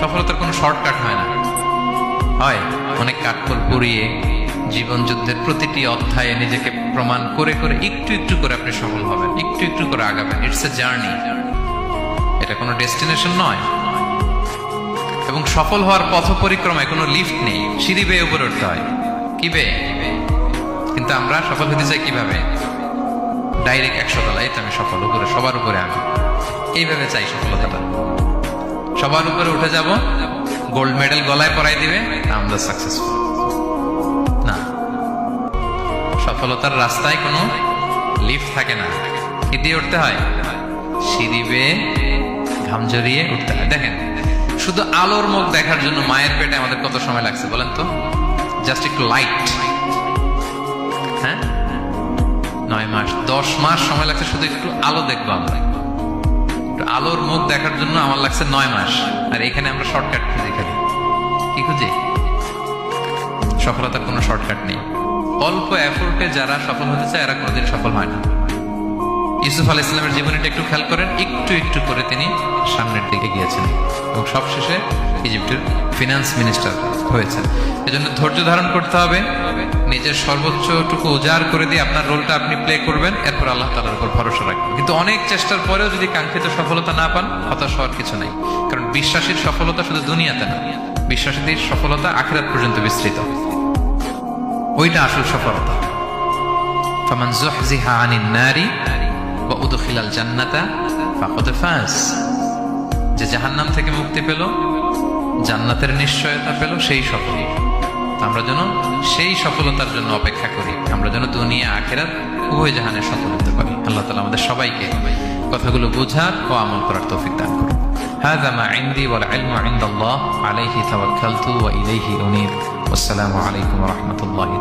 সফলতার কোনো শর্টকাট হয় না, হয় অনেক কাঠখড় পুড়িয়ে জীবন যুদ্ধের প্রতিটি অধ্যায়ে নিজেকে প্রমাণ করে করে একটু একটু করে আপনি সফল হবেন, একটু একটু করে আগাবেন। ইটস এ জার্নি, এটা কোনো ডেস্টিনেশন নয়। এবং সফল হওয়ার পথ পরিক্রমায় কোনো লিফট নেই, সিঁড়ি বেয়ে উপরে উঠতে হয়। কি বেয়ে? কিন্তু আমরা সফল হতে চাই কিভাবে? ডাইরেক্ট 100 তলা, এই তো আমি সফল, উপরে সবার উপরে আমি, এইভাবে চাই সফলতাটা। সবার উপরে উঠে যাব, গোল্ড মেডেল গলায় পরাই দিবে, আমরা সাকসেসফুল না। সফলতার রাস্তায় কোনো লিফট থাকে না, কি দিয়ে উঠতে হয়? সিঁড়ি বেয়ে ঘাম জড়িয়ে উঠতে হয়। দেখেন, শুধু আলোর মুখ দেখার জন্য মায়ের পেটে আমাদের কত সময় লাগছে বলেন তো? জাস্ট একটু লাইট, হ্যাঁ, 9 মাস 10 মাস সময় লাগছে শুধু একটু আলো দেখবো আমরা। একটু আলোর মুখ দেখার জন্য আমার লাগছে 9 মাস। আর এখানে আমরা শর্টকাট খুঁজি, খালি কি খুঁজি? সফলতার কোনো শর্টকাট নেই। অল্প এফোর্টে যারা সফল হতে চায় এরা কোনোদিন সফল হয় না। ইউসুফ আলাইহিস সালামের জীবনীটা একটু খেয়াল করেন, একটু একটু করে তিনি সামনের দিকে গিয়েছেন এবং সবশেষে ইজিপ্টের ফিনান্স মিনিস্টার হয়েছেন। এজন্য ধৈর্য ধারণ করতে হবে, নিজের সর্বোচ্চটুকু উজাড় করে দিয়ে আপনার রোলটা আপনি প্লে করবেন, এরপর আল্লাহ তাআলার উপর ভরসা রাখবেন। কিন্তু অনেক চেষ্টার পরেও যদি কাঙ্ক্ষিত সফলতা না পান, হতাশ হওয়ার কিছু নাই। কারণ বিশ্বাসীর সফলতা শুধু দুনিয়াতে না, বিশ্বাসীদের সফলতা আখিরাত পর্যন্ত বিস্তৃত। ওইটা আসল সফলতা। ফামান যুহজিহা আনিন নারি ওয়া উদখিলাল জান্নাতা ফাকাদ ফাজ। যে জাহান্নাম থেকে মুক্তি পেল, জান্নাতের নিশ্চয়তা পেল, সেই সফল। আমরা যেন সেই সফলতার জন্য অপেক্ষা করি, আমরা যেন দুনিয়া আখিরাত উভয় জাহানে সফল হতে পারি। আল্লাহ তাআলা আমাদের সবাইকে কথাগুলো বোঝার ও আমল করার তৌফিক দান করুন। হাযা মা ইনদি ওয়াল ইলমু ইনদাল্লাহ আলাইহি তাওয়াক্কালতু ওয়া ইলাইহি উনীব। আসসালামু আলাইকুম ওয়া রাহমাতুল্লাহি